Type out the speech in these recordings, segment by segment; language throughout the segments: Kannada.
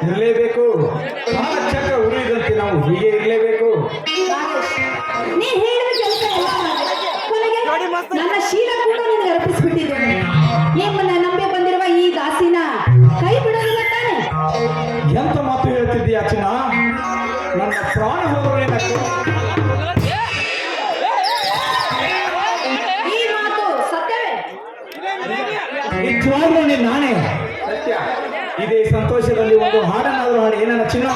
ಇರಲೇಬೇಕು. ಕಾಲ ಚಕ್ರ ಉರಿದಂತೆ ನಾವು ಹೀಗೆ ಇರಲೇಬೇಕು. ನೀ ಹೇಳಿದ ಕೆಲಸ ಎಲ್ಲ ಕೊನೆಗೆ ನನ್ನ ಶೀಲ ಕೂಡ ನಿನಗೆ ಅರ್ಪಿಸಿಬಿಟ್ಟಿದ್ದೇನೆ. ನಿಮ್ಮನ್ನ ನಂಬಿ ಬಂದಿರುವ ಈ ದಾಸಿನ ಕೈ ಬಿಡೋದಿಲ್ಲ ತಾನೆ? ಎಂತ ಮಾತು ಹೇಳ್ತಿದ್ದೀಯ ಚಿನ್ನ? ನನ್ನ ಪ್ರಾಣ ಹೋಗೋರೇನ? ಈ ಮಾತು ಸತ್ಯವೇ? ನಿಜವಾಗ್ಲೂ ನೀನು ನಾನೇ ಸತ್ಯ. ಇದೇ ಸಂತೋಷದಲ್ಲಿ ಒಂದು ಹಾಡನ್ನಾದ್ರೂ ಹಾಡಿ ಏನನ್ನ ಚಿನ್ನ.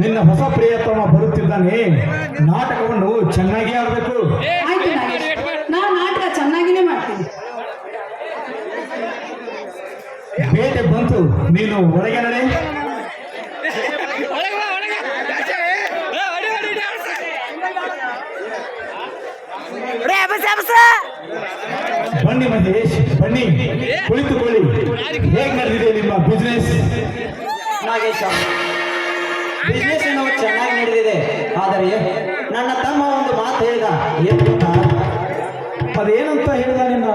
ನಿನ್ನ ಹೊಸ ಪ್ರಿಯತಮ ಬರುತ್ತಿದ್ದಾನೆ. ನಾಟಕವನ್ನು ಚೆನ್ನಾಗಿ ಆಡಬೇಕು. ಆಯ್ತು ನಾಗೇಶ್, ನಾನು ನಾಟಕ ಚೆನ್ನಾಗಿನೇ ಮಾಡ್ತೀನಿ. ಬೇಟೆ ಬಂತು, ನೀನು ಒಳಗೆ ನಡೆ. ಬನ್ನಿ ಮಹೇಶ್, ಬನ್ನಿ ಕುಳಿತುಕೊಳ್ಳಿ. ಹೇಗೆ ನಡೆದಿದೆ ನಿಮ್ಮ ಬಿಸ್ನೆಸ್? ನಾಗೇಶ, ಬಿಸ್ನೆಸ್ ಏನೋ ಚೆನ್ನಾಗಿ ನಡೆದಿದೆ. ಆದರೆ ನನ್ನ ತಮ್ಮ ಒಂದು ಮಾತು ಹೇಳಿದ. ಏನು ಗೊತ್ತಾ? ಅದೇನಂತ ಹೇಳಿದ ನಿನ್ನ?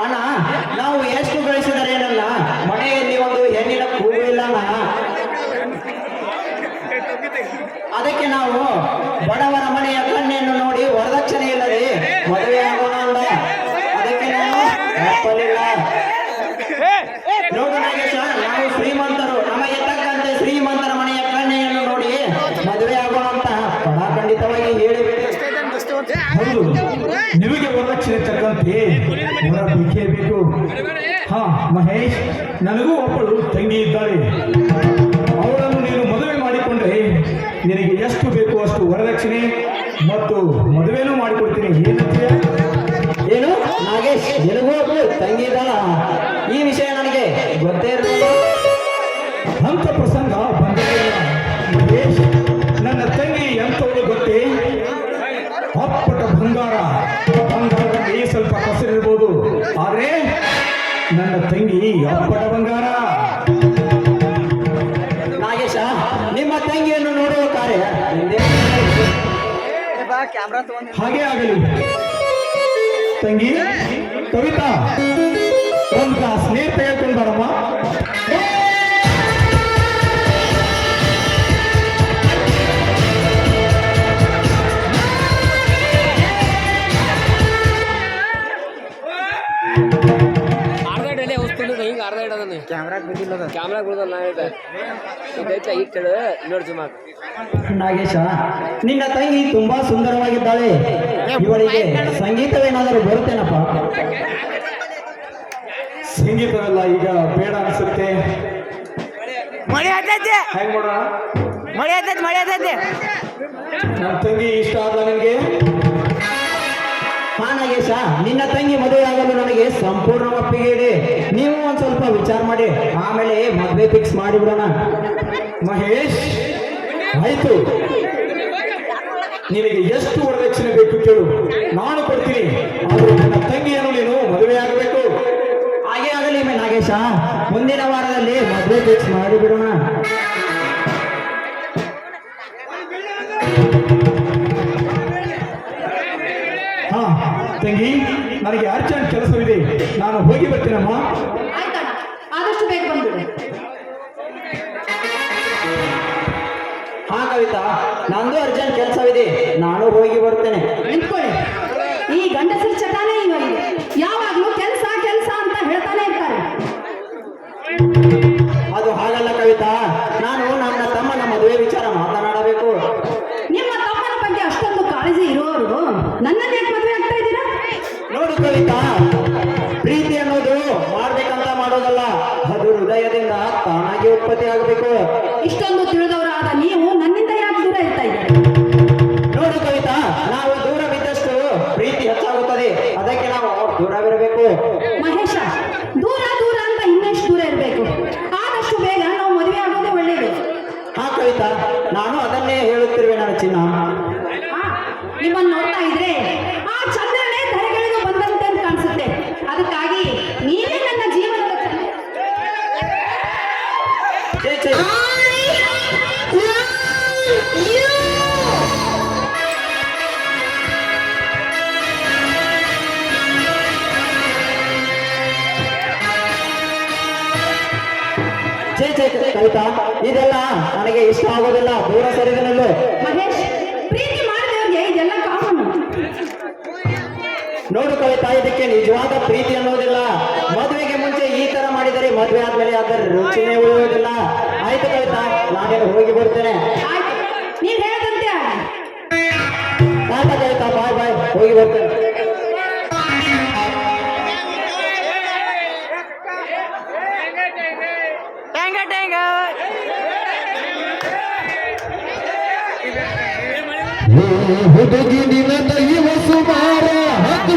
ಅಣ್ಣ, ನಾವು ಎಷ್ಟು ಗಳಿಸಿದರೆ ನನ್ನ ಮನೆಗೆ ಹಾ ಮಹೇಶ್, ನನಗೂ ಒಬ್ಬಳು ತಂಗಿ ಇದ್ದಾಳೆ. ಅವಳನ್ನು ನೀನು ಮದುವೆ ಮಾಡಿಕೊಂಡ್ರೆ ನಿನಗೆ ಎಷ್ಟು ಬೇಕು ಅಷ್ಟು ವರದಕ್ಷಿಣೆ ಮತ್ತು ಮದುವೆನೂ ಮಾಡಿಕೊಡ್ತೀನಿ. ಏನಂತೀಯ? ಏನು ನಾಗೇಶ್, ನಿನಗೂ ಒಬ್ಬಳು ತಂಗಿ ಇದ್ದಾಳ? ಈ ವಿಷಯ ನನಗೆ ಗೊತ್ತೇ ಇರಲಿಲ್ಲ. ಅಂತ ಪ್ರಸಂಗ ಬಂದಿರಲಿಲ್ಲ ಮಹೇಶ್. ನನ್ನ ತಂಗಿ ಎಂಥವಳು ಗೊತ್ತೇ? ಅಪ್ಪಟ ಬಂಗಾರದಲ್ಲಿ ಸ್ವಲ್ಪ ಕಸರಿರ್ಬೋದು, ಆದ್ರೆ ನನ್ನ ತಂಗಿ ಅಪ್ಪಟ ಬಂಗಾರ. ನಾಗೇಶ, ನಿಮ್ಮ ತಂಗಿಯನ್ನು ನೋಡುವ ಕಾರ್ಯ ಹಾಗೆ ಆಗಲಿ. ತಂಗಿ ಕವಿತಾ, ಒಂದು ಗ್ಲಾಸ್ ನೀರು ತೆಗೆದುಕೊಂಡು ಬರಮ್ಮ. ನಾಗೇಶ, ನಿನ್ನ ತಂಗಿ ತುಂಬಾ ಸುಂದರವಾಗಿದ್ದಾಳೆ. ಇವಳಿಗೆ ಸಂಗೀತವೇನಾದರೂ ಬರುತ್ತೇನಪ್ಪ? ಸಂಗೀತವೆಲ್ಲ ಈಗ ಬೇಡ ಅನಿಸುತ್ತೆ. ಹೆಂಗ್ ಮಾಡೋಣ? ನನ್ನ ತಂಗಿ ಇಷ್ಟ ಆದ ನಿನಗೆ? ಹಾ ನಾಗೇಶ, ನಿನ್ನ ತಂಗಿ ಮದುವೆಯಾಗಲು ನನಗೆ ಸಂಪೂರ್ಣ ಒಪ್ಪಿಗೆ ಇದೆ. ನೀವು ಒಂದ್ ಸ್ವಲ್ಪ ವಿಚಾರ ಮಾಡಿ ಆಮೇಲೆ ಮದುವೆ ಫಿಕ್ಸ್ ಮಾಡಿಬಿಡೋಣ. ಮಹೇಶ್, ಆಯ್ತು. ನಿನಗೆ ಎಷ್ಟು ವರದಕ್ಷಿಣೆ ಬೇಕು ಕೇಳು, ನಾನು ಕೊಡ್ತೀನಿ. ಆದ್ರೆ ನನ್ನ ತಂಗಿಯನ್ನು ನೀನು ಮದುವೆ ಆಗಬೇಕು. ಹಾಗೆ ಆಗಲಿ ನಾಗೇಶ, ಮುಂದಿನ ವಾರದಲ್ಲಿ ಮದುವೆ ಫಿಕ್ಸ್ ಮಾಡಿಬಿಡೋಣ. ಹಾ ತಂಗಿ, ನನಗೆ ಅರ್ಜೆಂಟ್ ಕೆಲಸವಿದೆ, ನಾನು ಹೋಗಿ ಬರ್ತೀನಮ್ಮ. ಆಯ್ತಣ್ಣ, ಆದಷ್ಟು ಬೇಗ ಬಂದ್ಬಿಡು. ಹಾ ಕವಿತಾ, ನಂದು ಅರ್ಜೆಂಟ್ ಕೆಲಸವಿದೆ, ನಾನು ಹೋಗಿ ಬರ್ತೇನೆ. ನಿಂತ್ಕೊಳ್ಳಿ. ಈ ಗಂಡಸರ ಚಟಾನೇ ಇವರಿಗೆ ಯಾವಾಗ್ಲೂ ಕೆಲಸ ಕೆಲಸ ಅಂತ ಹೇಳ್ತಾನೆ ಇರ್ತಾರೆ. ಅದು ಹಾಗಲ್ಲ ಕವಿತಾ, ನಾನು ನನ್ನ ತಮ್ಮನ ಮದುವೆ ವಿಚಾರ ಮಾತನಾಡಬೇಕು. ನಿಮ್ಮ ತಮ್ಮನ ಬಗ್ಗೆ ಅಷ್ಟೊಂದು ಕಾಳಜಿ ಇರೋರು ನನ್ನನ್ನು ಯಾಕೆ ಮದುವೆ ಆಗ್ತಾ ಇದ್ದೀರಾ? ನೋಡು ಕವಿತಾ, ಪ್ರೀತಿ ಅನ್ನೋದು ಮಾಡ್ಬೇಕಂತ ಮಾಡೋದಲ್ಲ, ಅದು ಹೃದಯದಿಂದ ತಾನಾಗಿ ಉತ್ಪತ್ತಿ ಆಗಬೇಕು. ಇಷ್ಟೊಂದು ತಿಳಿದವರಾದ ನೀವು ನನ್ನಿಂದ ಯಾಕೆ ದೂರ ಇರ್ತಾ ಇದ್ದೀರಾ? ನೋಡು ಕವಿತಾ, ನಾವು ದೂರವಿದ್ದಷ್ಟು ಪ್ರೀತಿ ಹೆಚ್ಚಾಗುತ್ತದೆ. ಅದಕ್ಕೆ ನಾವು ದೂರವಿರಬೇಕು. ಮಹೇಶ, ದೂರ ದೂರ ಅಂತ ಇನ್ನೆಷ್ಟು ದೂರ ಇರಬೇಕು? ಆದಷ್ಟು ಬೇಗ ನಾವು ಮದುವೆ ಆಗೋದೇ ಒಳ್ಳೆಯದು. ಹಾ ಕವಿತಾ, ನಾನು ಅದನ್ನೇ ಹೇಳುತ್ತಿರುವೆ ನನ್ನ ಚಿನ್ನ. ನಿಮ್ಮನ್ನು ನೋಡ್ತಾ ಇದ್ರೆ ಆ ಚಂದ್ರನೇ ಧರೆಗಳಿಗೂ ಬಂದಂತೆ ಅಂತ ಕಾಣಿಸುತ್ತೆ. ಅದಕ್ಕಾಗಿ ನೀವೇ ನನ್ನ ಜೀವನದ ಛೇ, ಛೇ. ಛೇ, ಛೇ, ಕವಿತಾ, ಇದೆಲ್ಲ ನನಗೆ ಇಷ್ಟ ಆಗೋದಿಲ್ಲ. ದೂರ ಸರಿದನಲ್ಲೂ. ಮಹೇಶ್, ಪ್ರೀತಿ ಮಾಡಿದವ್ರಿಗೆ ಇದೆಲ್ಲ ಕಾಮನ್. ನೋಡು ಕವಿತಾ, ಇದಕ್ಕೆ ನಿಜವಾದ ಪ್ರೀತಿ ಅನ್ನೋದಿಲ್ಲ. ಮದುವೆಗೆ ಮುಂಚೆ ಈ ತರ ಮಾಡಿದರೆ ಮದುವೆ ಆದ್ಮೇಲೆ ಅದರ ರುಚಿನೇ ಉಳಿಯೋದಿಲ್ಲ. ಆಯ್ತು ಕವಿತಾ, ನಾನೇನು ಹೋಗಿ ಬರ್ತೇನೆ. ಆಯ್ತು, ನೀವ್ ಹೇಳದಂತೆ ಆಗಿ. ಟಾಟಾ ಕವಿತಾ, ಬಾಯ್ ಬಾಯ್, ಹೋಗಿ ಬರ್ತೇನೆ. ಹುಡುಗಿ ನಿನ್ನ ದೈವ ಸುಮಾರ ಹತ್ತು